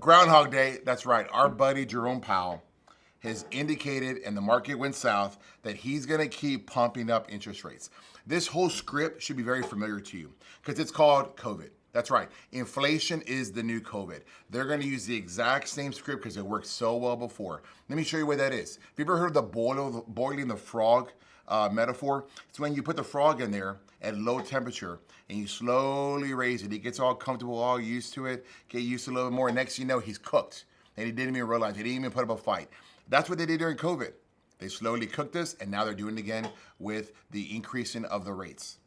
Groundhog Day, that's right. Our buddy Jerome Powell has indicated, and the market went south, that he's going to keep pumping up interest rates. This whole script should be very familiar to you because it's called COVID. That's right. Inflation is the new COVID. They're going to use the exact same script because it worked so well before. Let me show you what that is. Have you ever heard of the boiling the frog metaphor? It's when you put the frog in there at low temperature and you slowly raise it. He gets all comfortable, all used to it, get used to a little bit more. Next thing you know, he's cooked. And he didn't even realize. He didn't even put up a fight. That's what they did during COVID. They slowly cooked us, and now they're doing it again with the increasing of the rates.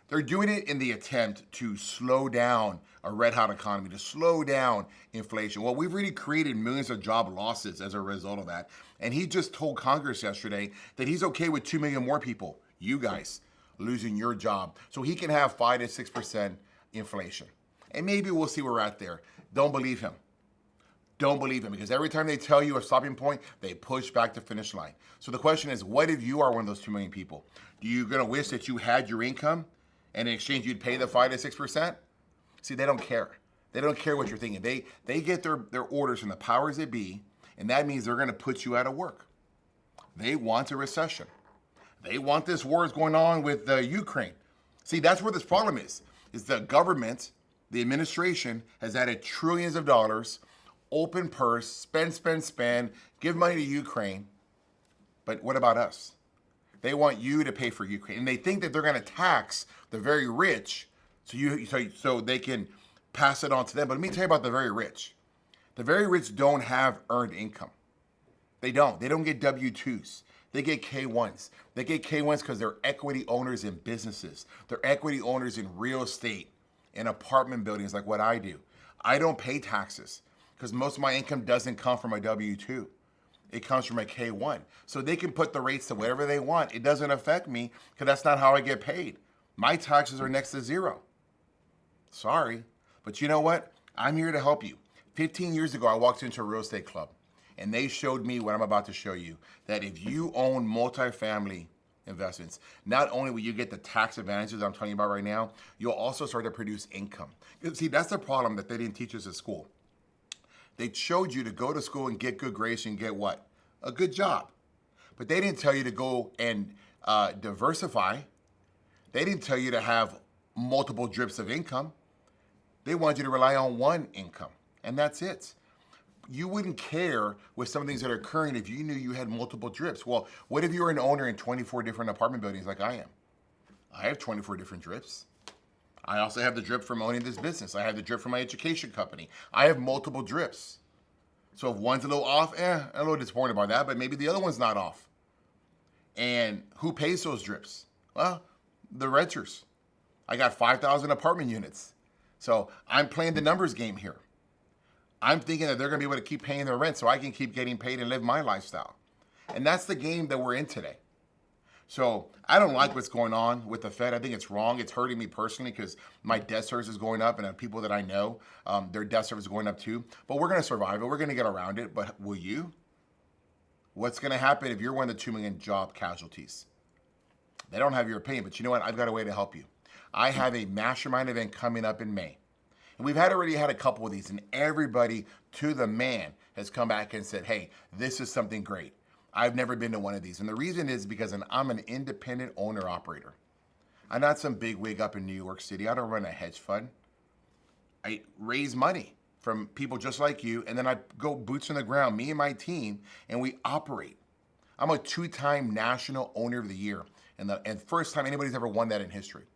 They're doing it in the attempt to slow down a red-hot economy, to slow down inflation. Well, we've already created millions of job losses as a result of that. And he just told Congress yesterday that he's okay with 2 million more people, you guys, losing your job, so he can have 5 to 6% inflation. And maybe we'll see where we're at there. Don't believe him. Don't believe him, because every time they tell you a stopping point, they push back the finish line. So the question is, what if you are one of those 2 million people? Do you gonna wish that you had your income and in exchange you'd pay the 5 to 6%? See, they don't care. They don't care what you're thinking. They get their orders from the powers that be, and that means they're gonna put you out of work. They want a recession. They want this war is going on with Ukraine. See, that's where this problem is the government, the administration has added trillions of dollars, open purse, spend, give money to Ukraine. But what about us? They want you to pay for Ukraine. And they think that they're going to tax the very rich so they can pass it on to them. But let me tell you about the very rich. The very rich don't have earned income. They don't. They don't get W-2s. They get K-1s. They get K-1s because they're equity owners in businesses. They're equity owners in real estate, in apartment buildings like what I do. I don't pay taxes because most of my income doesn't come from a W-2. It comes from a K-1. So they can put the rates to whatever they want. It doesn't affect me because that's not how I get paid. My taxes are next to zero. Sorry. But you know what? I'm here to help you. 15 years ago, I walked into a real estate club and they showed me what I'm about to show you, that if you own multifamily investments, not only will you get the tax advantages I'm telling you about right now, you'll also start to produce income. See, that's the problem that they didn't teach us at school. They showed you to go to school and get good grades and get what? A good job. But they didn't tell you to go and diversify. They didn't tell you to have multiple drips of income. They wanted you to rely on one income, and that's it. You wouldn't care with some things that are occurring if you knew you had multiple drips. Well, what if you were an owner in 24 different apartment buildings like I am? I have 24 different drips. I also have the drip from owning this business. I have the drip from my education company. I have multiple drips. So if one's a little off, I'm a little disappointed about that, but maybe the other one's not off. And who pays those drips? Well, the renters. I got 5,000 apartment units. So I'm playing the numbers game here. I'm thinking that they're going to be able to keep paying their rent so I can keep getting paid and live my lifestyle. And that's the game that we're in today. So I don't like what's going on with the Fed. I think it's wrong. It's hurting me personally because my debt service is going up, and the people that I know, their debt service is going up too. But we're going to survive it. We're going to get around it. But will you? What's going to happen if you're one of the 2 million job casualties? They don't have your opinion, but you know what? I've got a way to help you. I have a mastermind event coming up in May. And we've already had a couple of these, and everybody to the man has come back and said, hey, this is something great. I've never been to one of these. And the reason is because I'm an independent owner-operator. I'm not some big wig up in New York City. I don't run a hedge fund. I raise money from people just like you, and then I go boots on the ground, me and my team, and we operate. I'm a 2-time National Owner of the Year, and first time anybody's ever won that in history.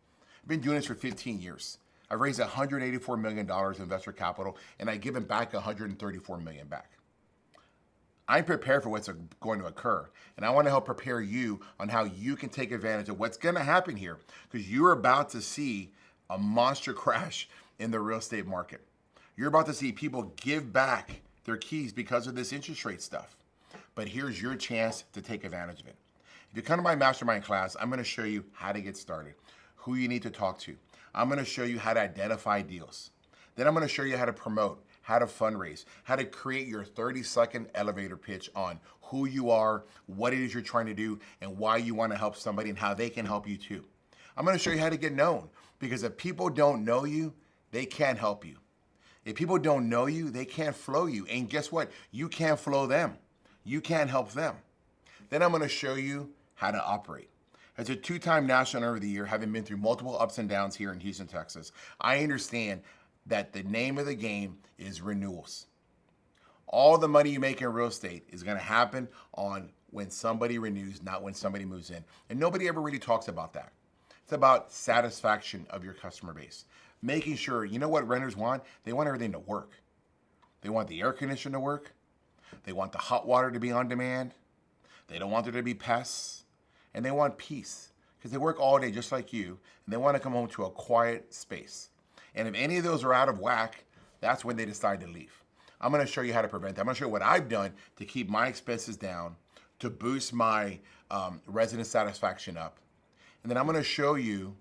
I've been doing this for 15 years. I've raised $184 million in investor capital, and I've given back $134 million back. I'm prepared for what's going to occur, and I want to help prepare you on how you can take advantage of what's going to happen here, because you're about to see a monster crash in the real estate market. You're about to see people give back their keys because of this interest rate stuff. But here's your chance to take advantage of it. If you come to my mastermind class, I'm going to show you how to get started, who you need to talk to. I'm going to show you how to identify deals. Then I'm going to show you how to promote, how to fundraise, how to create your 30-second elevator pitch on who you are, what it is you're trying to do, and why you want to help somebody and how they can help you too. I'm going to show you how to get known, because if people don't know you, they can't help you. If people don't know you, they can't flow you. And guess what? You can't flow them. You can't help them. Then I'm going to show you how to operate. As a two-time National Owner of the Year, having been through multiple ups and downs here in Houston, Texas, I understand that the name of the game is renewals. All the money you make in real estate is going to happen on when somebody renews, not when somebody moves in. And nobody ever really talks about that. It's about satisfaction of your customer base. Making sure, you know what renters want? They want everything to work. They want the air conditioner to work. They want the hot water to be on demand. They don't want there to be pests. And they want peace because they work all day just like you, and they want to come home to a quiet space. And if any of those are out of whack, that's when they decide to leave. I'm going to show you how to prevent that. I'm going to show you what I've done to keep my expenses down, to boost my resident satisfaction up. And then I'm going to show you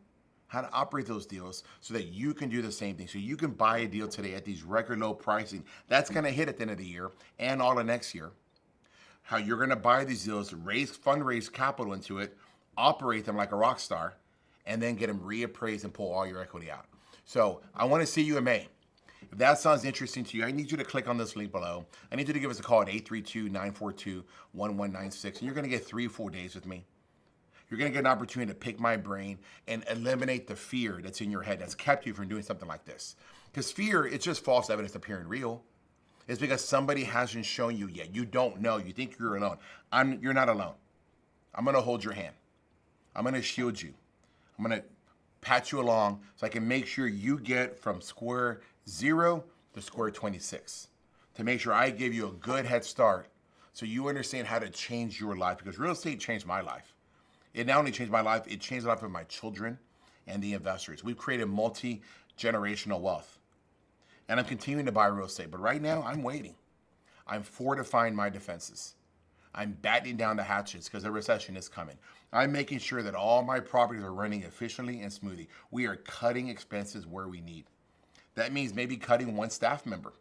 how to operate those deals so that you can do the same thing. So you can buy a deal today at these record low pricing. That's going to hit at the end of the year and all of next year. How you're going to buy these deals, fundraise capital into it, operate them like a rock star, and then get them reappraised and pull all your equity out. So I want to see you in May. If that sounds interesting to you, I need you to click on this link below. I need you to give us a call at 832-942-1196, and you're going to get 3 full days with me. You're going to get an opportunity to pick my brain and eliminate the fear that's in your head that's kept you from doing something like this. Because fear, it's just false evidence appearing real. It's because somebody hasn't shown you yet. You don't know. You think you're alone. You're not alone. I'm going to hold your hand. I'm going to shield you. I'm going to pat you along so I can make sure you get from square 0 to square 26. To make sure I give you a good head start so you understand how to change your life. Because real estate changed my life. It not only changed my life, it changed the life of my children and the investors. We've created multi-generational wealth. And I'm continuing to buy real estate. But right now, I'm waiting. I'm fortifying my defenses. I'm battening down the hatches because a recession is coming. I'm making sure that all my properties are running efficiently and smoothly. We are cutting expenses where we need. That means maybe cutting one staff member.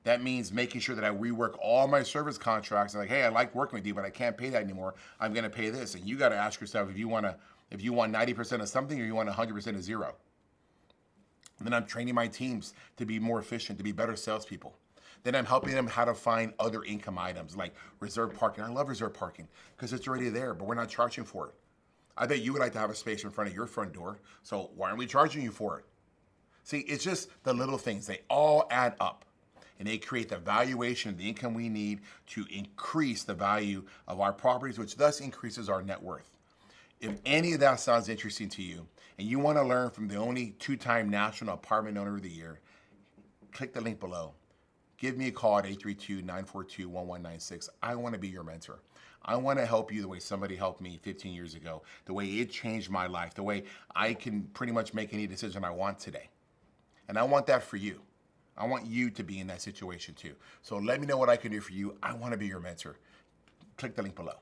That means making sure that I rework all my service contracts. And like, hey, I like working with you, but I can't pay that anymore. I'm going to pay this. And you got to ask yourself if you want 90% of something or you want 100% of zero. And then I'm training my teams to be more efficient, to be better salespeople. Then I'm helping them how to find other income items like reserve parking. I love reserve parking because it's already there, but we're not charging for it. I bet you would like to have a space in front of your front door. So why aren't we charging you for it? See, it's just the little things. They all add up. And they create the valuation of the income we need to increase the value of our properties, which thus increases our net worth. If any of that sounds interesting to you, and you want to learn from the only 2-time National Apartment Owner of the Year, click the link below. Give me a call at 832-942-1196. I want to be your mentor. I want to help you the way somebody helped me 15 years ago, the way it changed my life, the way I can pretty much make any decision I want today. And I want that for you. I want you to be in that situation too. So let me know what I can do for you. I want to be your mentor. Click the link below.